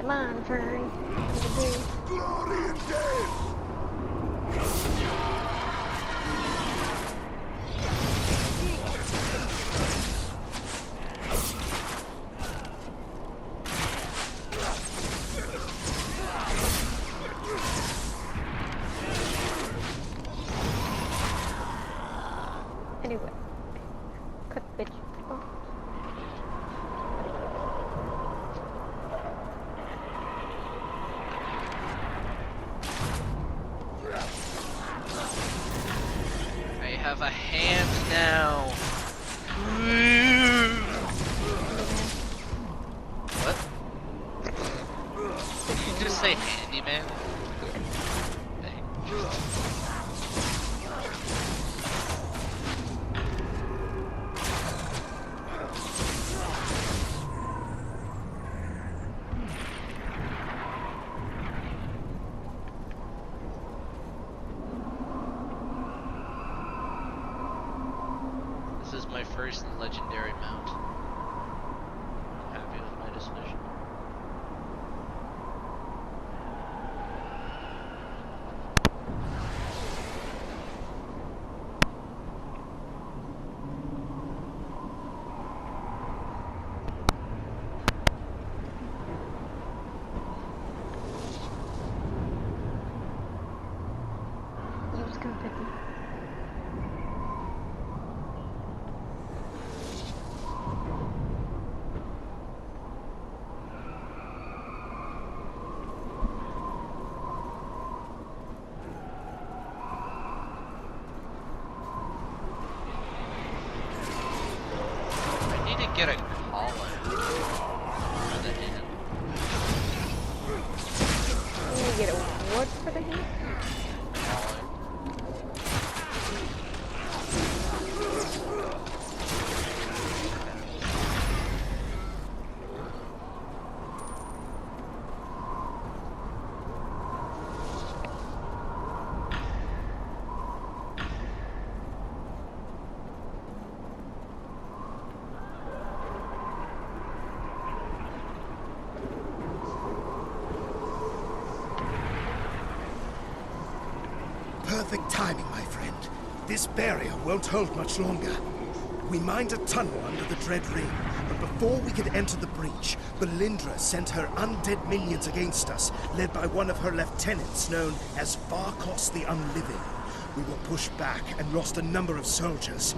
Come on, furry. Glory and death! Anyway. Cut bitch. Oh. I have a hand now. What? Did you just say handyman? This is my first legendary mount. I'm happy with my decision. Use confetti. I need to get a collar for the hand. You need to get a what for the hand? Collar. Perfect timing, my friend. This barrier won't hold much longer. We mined a tunnel under the Dread Ring, but before we could enter the breach, Belindra sent her undead minions against us, led by one of her lieutenants known as Varkos the Unliving. We were pushed back and lost a number of soldiers.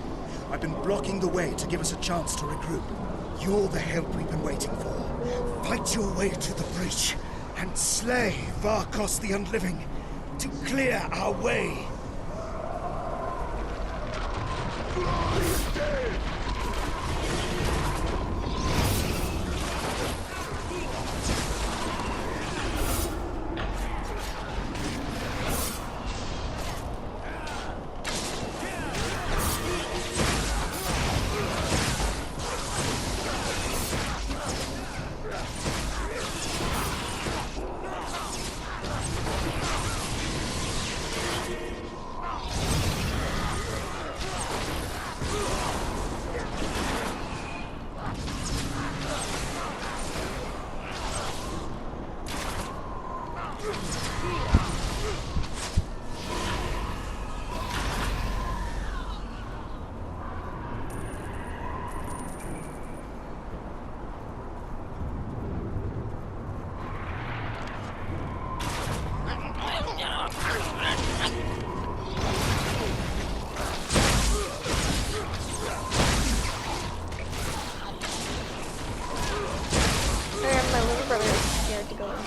I've been blocking the way to give us a chance to regroup. You're the help we've been waiting for. Fight your way to the breach and slay Varkos the Unliving to clear our way. My little brother is scared to go in.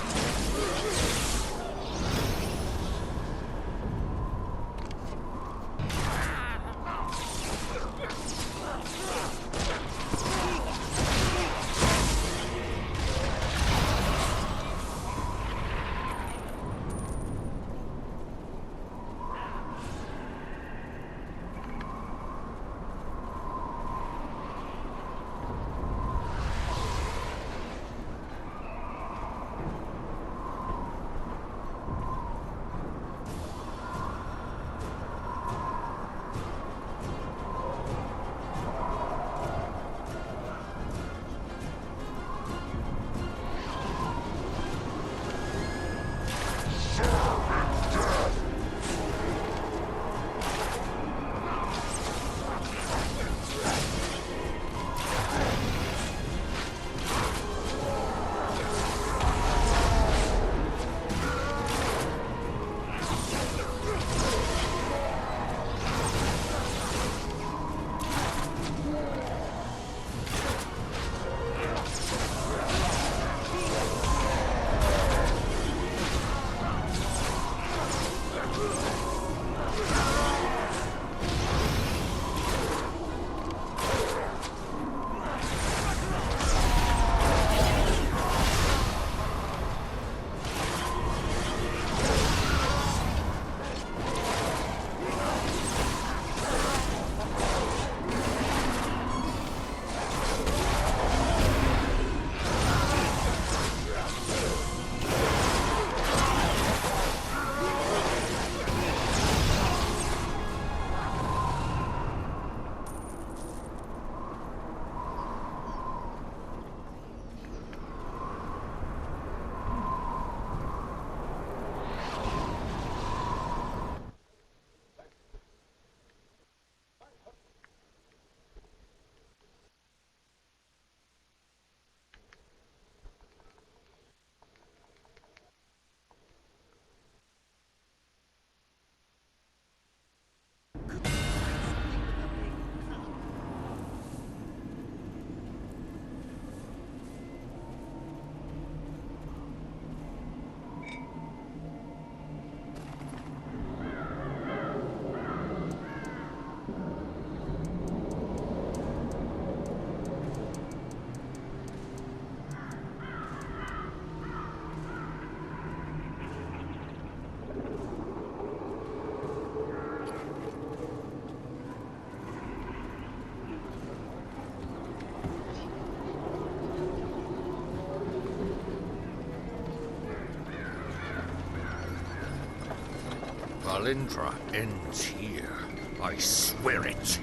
Valindra ends here. I swear it.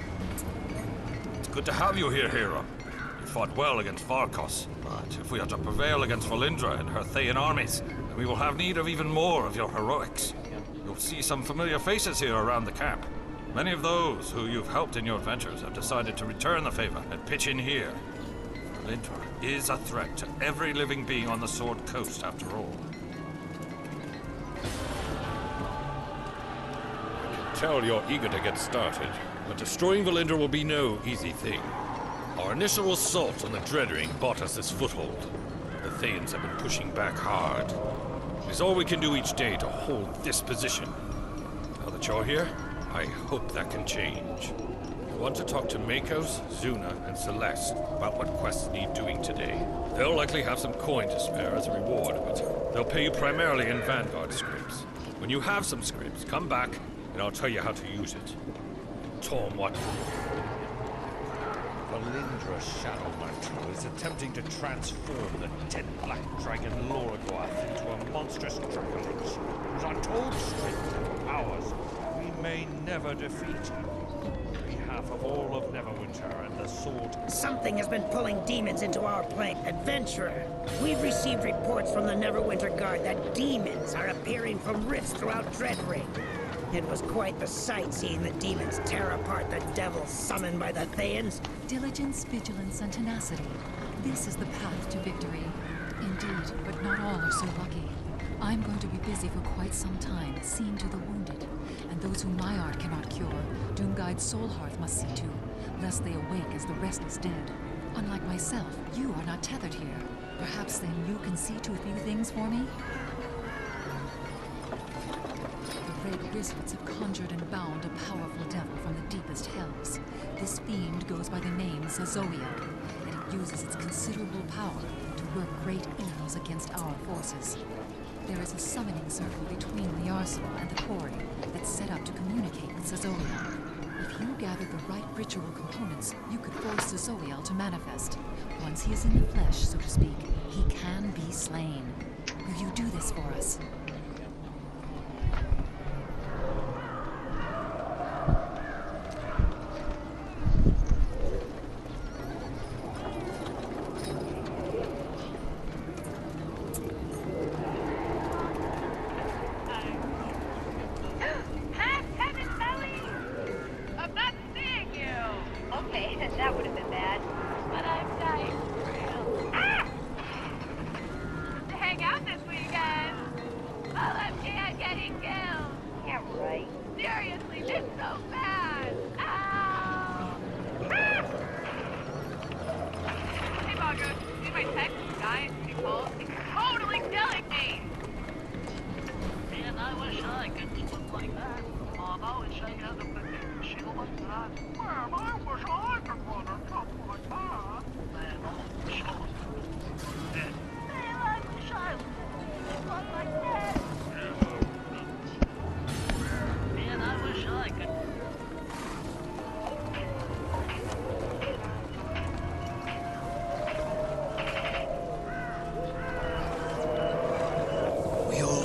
It's good to have you here, hero. You fought well against Varkos, but if we are to prevail against Valindra and her Thayan armies, then we will have need of even more of your heroics. You'll see some familiar faces here around the camp. Many of those who you've helped in your adventures have decided to return the favor and pitch in here. Valindra is a threat to every living being on the Sword Coast, after all. Tell you're eager to get started, but destroying Valindra will be no easy thing. Our initial assault on the Dread Ring bought us this foothold. The Thayans have been pushing back hard. It is all we can do each day to hold this position. Now that you're here, I hope that can change. I want to talk to Makos, Zuna, and Celeste about what quests need doing today. They'll likely have some coin to spare as a reward, but they'll pay you primarily in Vanguard scripts. When you have some scripts, come back and I'll tell you how to use it. Tom, what? Valindra's Shadow Mantra is attempting to transform the dead black dragon Lorgoth into a monstrous dragon whose untold strength and powers we may never defeat. On behalf of all of Neverwinter and the Sword... Something has been pulling demons into our plane. Adventurer, we've received reports from the Neverwinter Guard that demons are appearing from rifts throughout Dreadring. It was quite the sight seeing the demons tear apart the devils summoned by the Thayans. Diligence, vigilance, and tenacity. This is the path to victory. Indeed, but not all are so lucky. I'm going to be busy for quite some time, seeing to the wounded. And those whom my art cannot cure, Doomguide Soulhearth must see to, lest they awake as the rest is dead. Unlike myself, you are not tethered here. Perhaps then you can see to a few things for me? The Red Wizards have conjured and bound a powerful devil from the deepest hells. This fiend goes by the name Zazoia, and it uses its considerable power to work great evils against our forces. There is a summoning circle between the arsenal and the quarry that's set up to communicate with Zazoia. If you gather the right ritual components, you could force Zazoia to manifest. Once he is in the flesh, so to speak, he can be slain. Will you do this for us?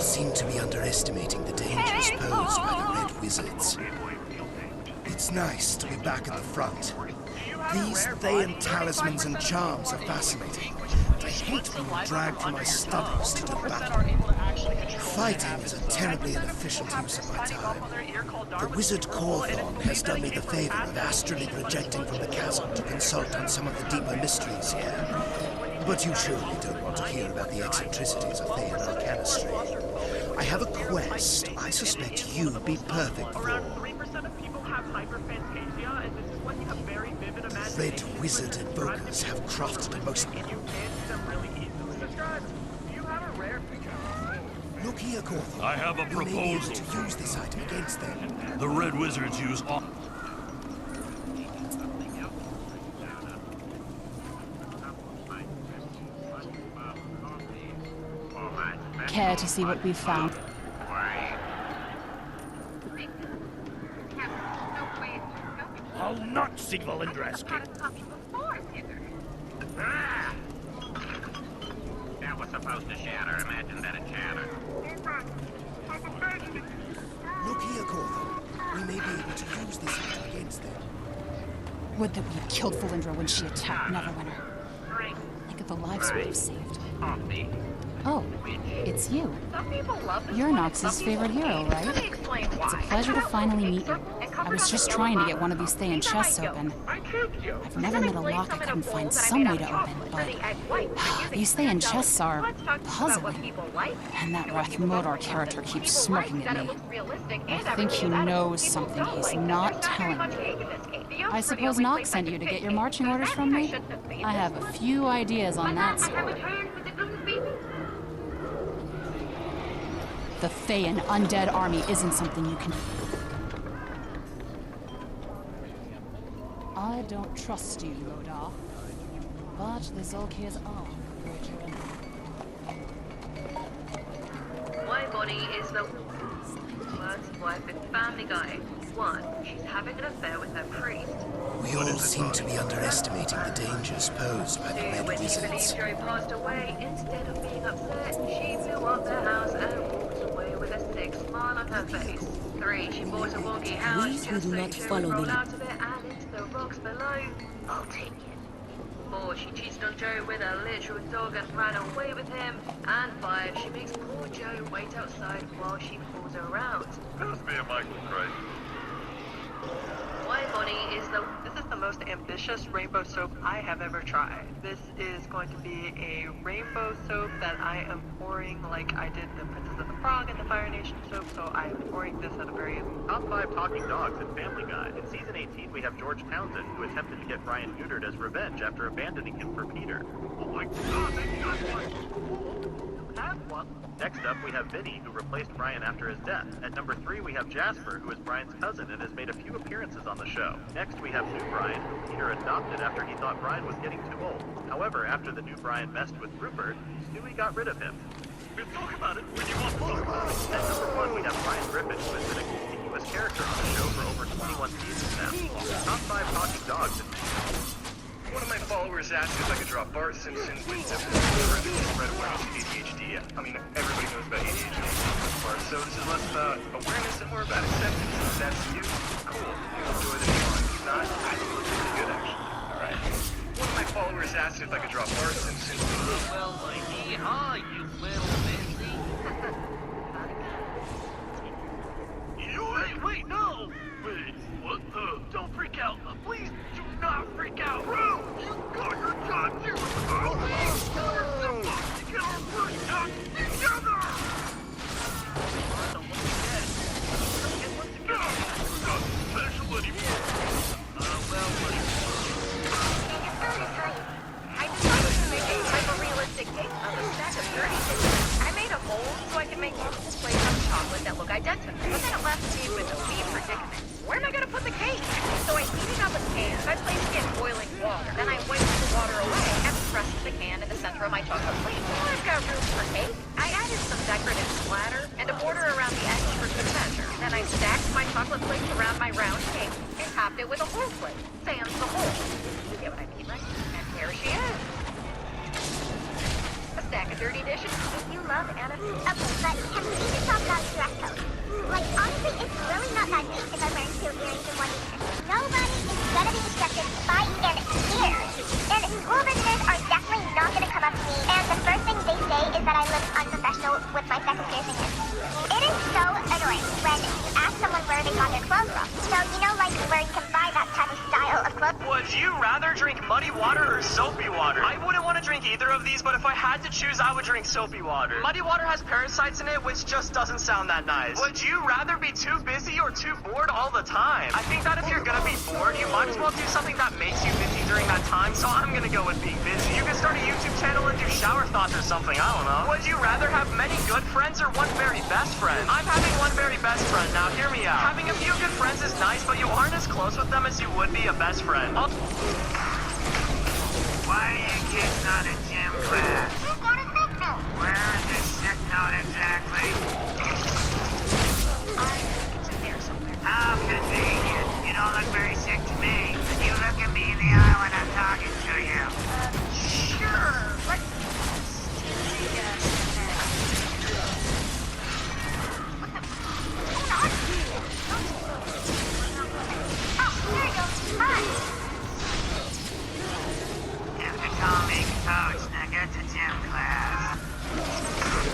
Seem to be underestimating the dangers posed by the Red Wizards. It's nice to be back at the front. These Thayan talismans and charms are fascinating, but I hate being dragged from my studies to do battle. Fighting is a terribly inefficient use of my time. The wizard Corthon has done me the favor of astrally projecting from the chasm to consult on some of the deeper mysteries here. But you surely don't want to hear about the eccentricities of Thayan arcanistry. I have a quest I suspect you'd be perfect for. Around 3% of people have hyperphantasia, and this is when you have very vivid imagination. Red wizard invokers have crafted a most... And you can see them really easily described. You have a rare... Look here, Corthon. I have a You may be able proposal. to use this item against them. The Red Wizards use all... Care to see what we've found? I'll not see Valindra escape. That was supposed to shatter. Imagine that it shattered. Look vehicle them. We may be able to use this heat against them. Would that we had killed Valindra when she attacked Neverwinter. Think of the lives we would have saved. Oh, it's you. You're Nox's favorite hero, right? It's a pleasure to finally meet you. I was just trying to get one of these Thayan chests open. I've never met a lock I couldn't find some way to open, but these Thayan chests are puzzling. And that Rathmodar character keeps smirking at me. I think he knows something he's not telling me. I suppose Nox sent you to get your marching orders from me? I have a few ideas on that score. The Thayan undead army isn't something you can... I don't trust you, Lodar. But the Zolkirs are. My body is the worst wife in Family Guy. 1, she's having an affair with her priest. We all seem to be underestimating the dangers posed by the 2, Red when she Wizards. believes Joe passed away, instead of being upset, she blew up their house and walked away with a sick smile on her face. 3, she bought a wonky house just so Joe would roll out of it and into the rocks below. I'll take it. 4, she cheated on Joe with a literal dog and ran away with him. And 5, she makes poor Joe wait outside while she fools around. Pass me a Michael Craig. My body is the... This is the most ambitious rainbow soap I have ever tried. This is going to be a rainbow soap that I am pouring like I did the Princess of the Frog and the Fire Nation soap, so I am pouring this at a very... Top 5 talking dogs in Family Guy. In season 18, we have George Townsend, who attempted to get Brian neutered as revenge after abandoning him for Peter. Oh my god, they got one! Have one? Next up, we have Vinny, who replaced Brian after his death. At number 3, we have Jasper, who is Brian's cousin and has made a few appearances on the show. Next, we have new Brian, whom Peter adopted after he thought Brian was getting too old. However, after the new Brian messed with Rupert, Stewie got rid of him. We'll talk about it when you want to talk about it. At number 1, we have Brian Griffin, who has been a continuous character on the show for over 21 seasons now. Top 5 talking dogs. One of my followers asked if I could draw Bart Simpson with symptoms to spread awareness of ADHD. I mean, everybody knows about ADHD, Bart, so this is less about awareness and more about acceptance. If that's you, cool. You enjoy the drawing. If not, I think it looks pretty good, actually. Alright. One of my followers asked if I could draw Bart Simpson. Well, Mikey, hi, you little busy. Wait, no! Wait, what the? Don't freak out. Please do not freak out. Bro, you got your job too. We're supposed to get our first shot together. Don't look ahead. Don't get one together. We're not special anymore. Well, buddy. I decided to make a hyper-realistic cake of a stack of 30 dishes. I made a mold so I could make multiple flavors of chocolate that look identical. But then it left me with a weird predicament. Where am I going to put the cake? So I heated up a can by placing it in boiling water. Then I wiped the water away and pressed the can in the center of my chocolate plate. Well, I've got room for cake. I added some decorative splatter and a border around the edge for good measure. Then I stacked my chocolate plate around my round cake and topped it with a whole plate. Sans the whole. You get what I mean, right? And here she is. A stack of dirty dishes. If you love Anna... Okay, but can we just talk about dress code? Like, honestly, it's really not that deep if I'm wearing 2 earrings and 1 ear. Nobody is gonna be distracted by an ear. And school visitors are definitely not gonna come up to me, and the first thing they say is that I look unprofessional with my second piercing in. It is so annoying when you ask someone where they got their clothes from. So, you know, like, where you can buy that type of style of clothes. Would you rather drink muddy water or soapy water? I wouldn't want to drink either of these, but if I had to choose, I would drink soapy water. Muddy water has parasites in it, which just doesn't sound that nice. Would you rather be too busy or too bored all the time? I think that if you're gonna be bored, you might as well do something that makes you busy during that time, so I'm gonna go with being busy. You can start a YouTube channel and do shower thoughts or something, I don't know. Would you rather have many good friends or one very best friend? I'm having one very best friend, now hear me out. Having a few good friends is nice, but you aren't as close with them as you would be a best friend. Why are you kids not in gym class? Where is this sick note exactly? It's in there somewhere. How convenient. You don't look very sick to me. And you look at me in the eye when I'm talking to you. Sure. Let's take a... What's going on?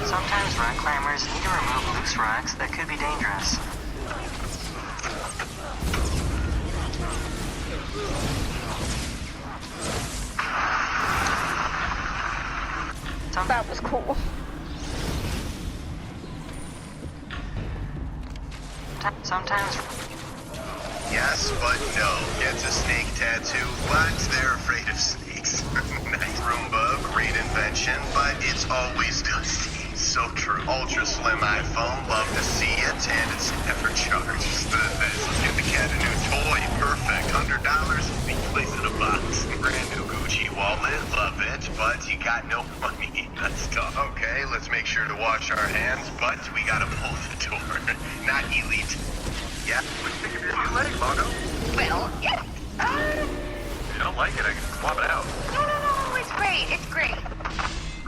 Sometimes rock climbers need to remove loose rocks that could be dangerous. That was cool. Sometimes. Yes, but no. Gets a snake tattoo, but they're afraid of snakes. Nice Roomba, great invention, but it's always dusty. So true. Ultra slim iPhone, love to see it, and it's never charged. The best. Get the cat a new toy, perfect. $100, be placed in a box. Brand new Gucci wallet, love it, but you got no money. That's tough. Okay, let's make sure to wash our hands, but we gotta pull the door. Not elite. Yeah. What do you think of your new leg, Logo? Well, yeah. If you don't like it, I can swap it out. No, it's great. It's great.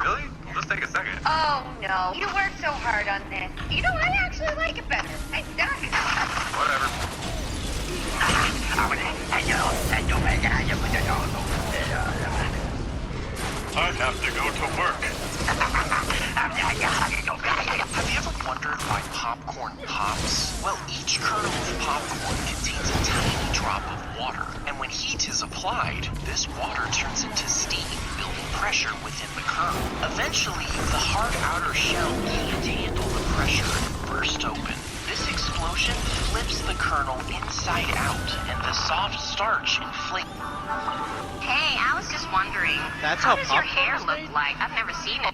Really? Let's take a second. Oh, no. You worked so hard on this. You know, I actually like it better. Whatever. I have to go to work. Have you ever wondered why popcorn pops? Well, each kernel of popcorn contains a tiny drop of water, and when heat is applied, this water turns into steam, building pressure within the kernel. Eventually, the hard outer shell can't handle the pressure and bursts open. This explosion flips the kernel inside out, and the soft starch inflates. Hey, I was just wondering. That's how how does your popcorn hair is look made? like? I've never seen it.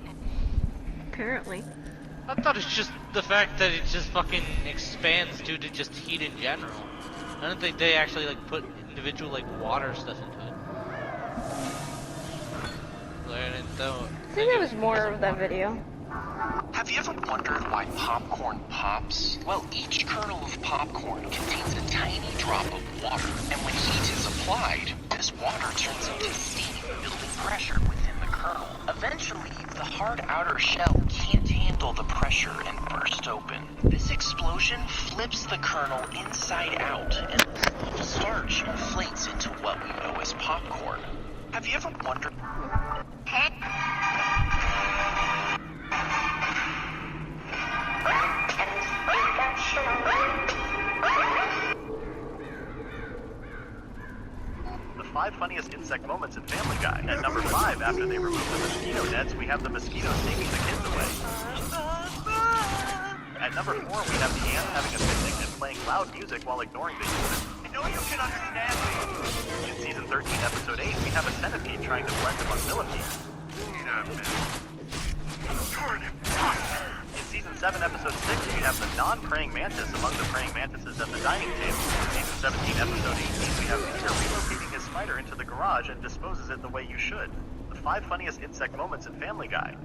Apparently. I thought it's just the fact that it just fucking expands due to just heat in general. I don't think they actually like put individual like water stuff into it. I think there was more of that video. Have you ever wondered why popcorn pops? Well, each kernel of popcorn contains a tiny drop of water, and when heat is applied, this water turns into steam, building pressure within the kernel. Eventually, the hard outer shell can't handle the pressure and bursts open. This explosion flips the kernel inside out, and the starch inflates into what we know as popcorn. Have you ever wondered? The 5 funniest insect moments in Family Guy. At number 5, after they remove the mosquito nets, we have the mosquito taking the kids away. At number 4, we have the ant having a picnic and playing loud music while ignoring the humans. I know you can understand me. In season 13, episode 8, we have a centipede trying to blend among millipedes. In season 7, episode 6, we have the non-praying mantis among the praying mantises at the dining table. In season 17, episode 18, we have Peter relocating his spider into the garage and disposes it the way you should. The 5 funniest insect moments in Family Guy.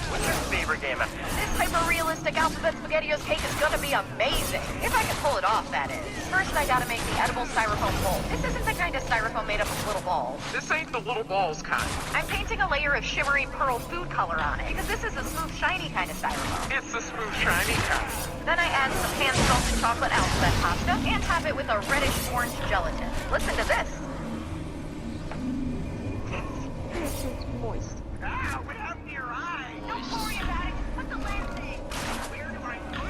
What's your favorite game? This hyper-realistic alphabet SpaghettiOs cake is gonna be amazing. If I can pull it off, that is. First, I gotta make the edible styrofoam bowl. This isn't the kind of styrofoam made up of little balls. This ain't the little balls kind. I'm painting a layer of shimmery pearl food color on it, because this is a smooth, shiny kind of styrofoam. It's the smooth, shiny kind. Then I add some hand-salted chocolate alphabet pasta and top it with a reddish-orange gelatin. Listen to this. It's moist. Ah, what happened to your eye? Don't worry about it. Put the last thing. Where do I put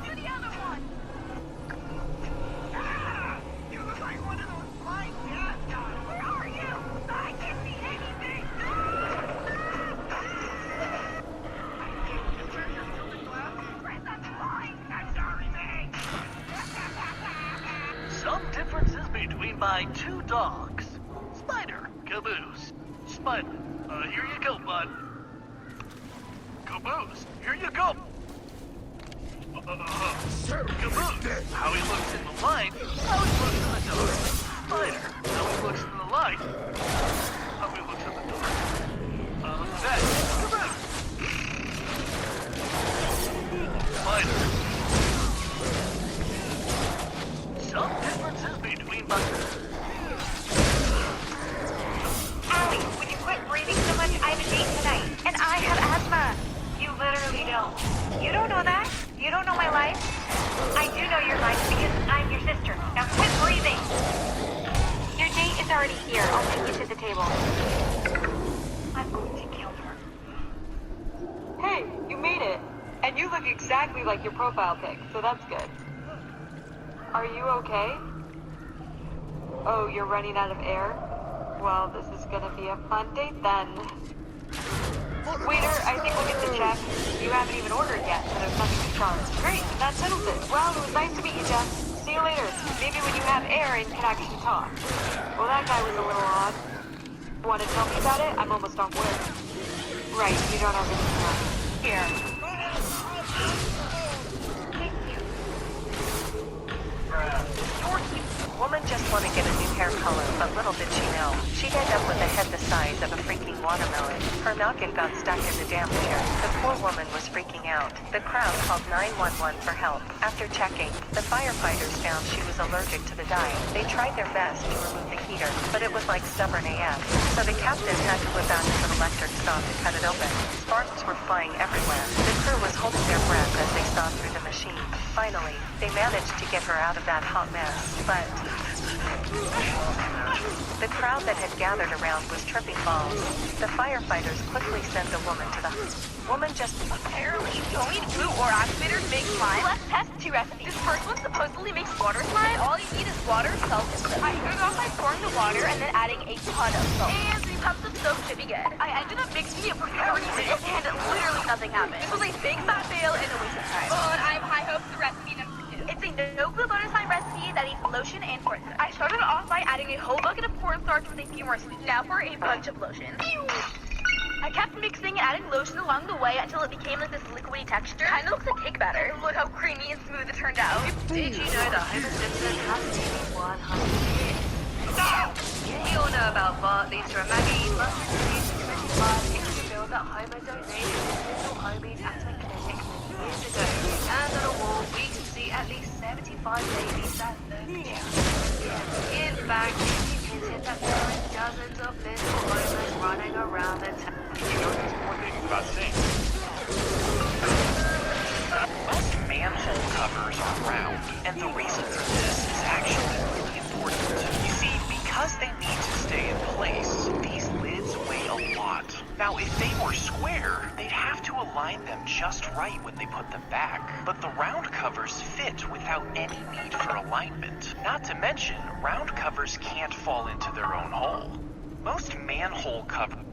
Do the other one. Ah, you look like one of those blind cat guys. Where are you? I can't see anything. I'm sorry, Meg. Some differences between my 2 dogs. Spider, Caboose. Spider, here you go, bud. Caboose, here you go. Caboose, how he looks in the light, how he looks in the dark. Spider, how he looks in the light, how he looks in the dark. That, Caboose. Spider. Some differences between longer. I'm going to kill her. Hey, you made it. And you look exactly like your profile pic, so that's good. Are you okay? Oh, you're running out of air? Well, this is gonna be a fun date then. Waiter, I think we'll get the check. You haven't even ordered yet, so there's nothing to charge. Great, that settles it. Well, it was nice to meet you, Jeff. See you later. Maybe when you have air and can actually talk. Well, that guy was a little odd. Want to tell me about it? I'm almost on work. Right, you don't have any time. Here. Woman just want to get a new hair color, but little did she know, she'd end up with a head the size of a freaking watermelon. Her noggin got stuck in the damn chair. The poor woman was freaking out. The crowd called 911 for help. After checking, the firefighters found she was allergic to the dye. They tried their best to remove the heater, but it was like stubborn AF. So the captain had to whip out his electric saw to cut it open. Sparks were flying everywhere. The crew was holding their breath as they saw through the machine. Finally, they managed to get her out of that hot mess, but the crowd that had gathered around was tripping balls. The firefighters quickly sent the woman to the woman just apparently don't eat glue or activators make slime. Let's test 2 recipes. This first one supposedly makes water slime. All you need is water, salt, and soap. I started off by pouring the water and then adding a ton of salt. And 3 cups of soap should be good. I ended up mixing it for 30 minutes and literally nothing happened. This was a big fat fail and a waste of time. But I have high hopes for recipe number 2. It's a no-glue butter slime recipe that needs lotion and cornstarch. I started off by adding a whole bucket of cornstarch with a few more sweet. Now for a bunch of lotion. I kept mixing and adding lotion along the way until it became like this liquidy texture. Kinda looks like cake batter. Look how creamy and smooth it turned out. Did you know that Homer Simpson has to be 100 years? No! We all know about Bart, Lisa, and Maggie, but it's 25 is the bill that Homer donated to little Homie's asthma clinic years ago. And on a wall, we can see at least 75 babies that nobody else. In fact, he hinted that there are dozens of little Homers running around the town. You know these more things about sinks. Most manhole covers are round, and the reason for this is actually really important. You see, because they need to stay in place, these lids weigh a lot. Now, if they were square, they'd have to align them just right when they put them back. But the round covers fit without any need for alignment. Not to mention, round covers can't fall into their own hole. Most manhole covers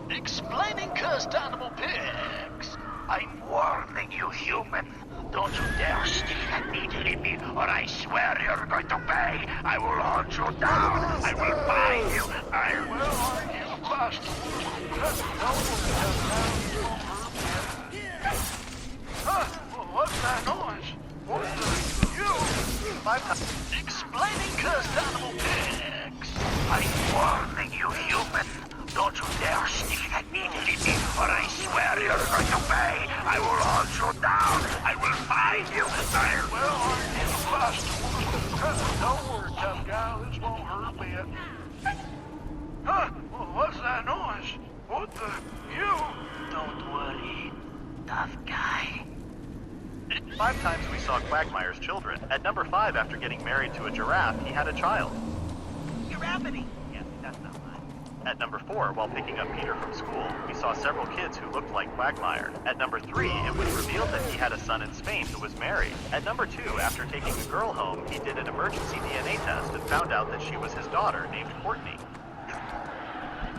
Explaining cursed animal pigs. I'm warning you, human. Don't you dare stick at me, Libby, or I swear you're going to pay. I will hunt you down. I will find you. I will hunt you fast. What's that noise? Explaining cursed animal pigs. I'm warning you, human. Don't you dare stick at me, Libby, or I swear you're going to pay. I will hunt you down. I will find you. I will hunt you fast. Don't worry, tough guy. This won't hurt me. Huh? What's that noise? What the? You? Don't worry, tough guy. 5 times we saw Quagmire's children. At number 5, after getting married to a giraffe, he had a child. Giraffity. Yeah, that's not mine. At number 4, while picking up Peter from school, we saw several kids who looked like Quagmire. At number 3, it was revealed that he had a son in Spain who was married. At number 2, after taking a girl home, he did an emergency DNA test and found out that she was his daughter named Courtney.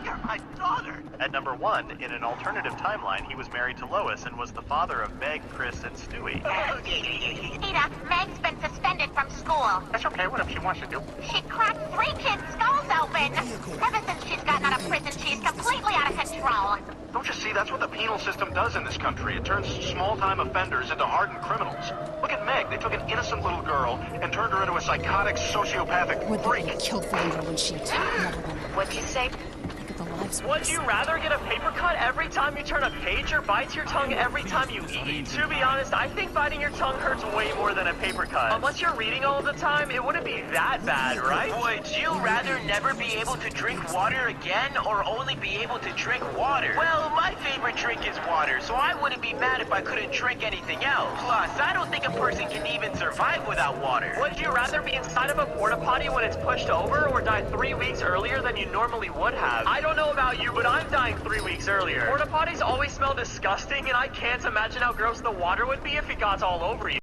You're my daughter. At number 1, in an alternative timeline, he was married to Lois and was the father of Meg, Chris, and Stewie. Peter, Meg's been suspended from school. That's okay, whatever she wants to do. She cracked 3 kids' skulls open. Ever since she's gotten out of prison, she's completely out of control. Don't you see, that's what the penal system does in this country. It turns small-time offenders into hardened criminals. Look at Meg. They took an innocent little girl and turned her into a psychotic, sociopathic Would freak. that be killed Valindra when she attacked Neverwinter? What'd you say? Like if the live life's worth. Would you rather get a paper cut every time you turn a page or bite your tongue every time you eat? To be honest, I think biting your tongue hurts way more than a paper cut. Unless you're reading all the time, it wouldn't be that bad, right? Would you rather never be able to drink water again or only be able to drink water? Well, my favorite drink is water, so I wouldn't be mad if I couldn't drink anything else. Plus, I don't think a person can even survive without water. Would you rather be inside of a porta potty when it's pushed over or die 3 weeks earlier than you normally would have? I don't know about you, but I'm dying 3 weeks earlier. Porta potties always smell disgusting, and I can't imagine how gross the water would be if it got all over you.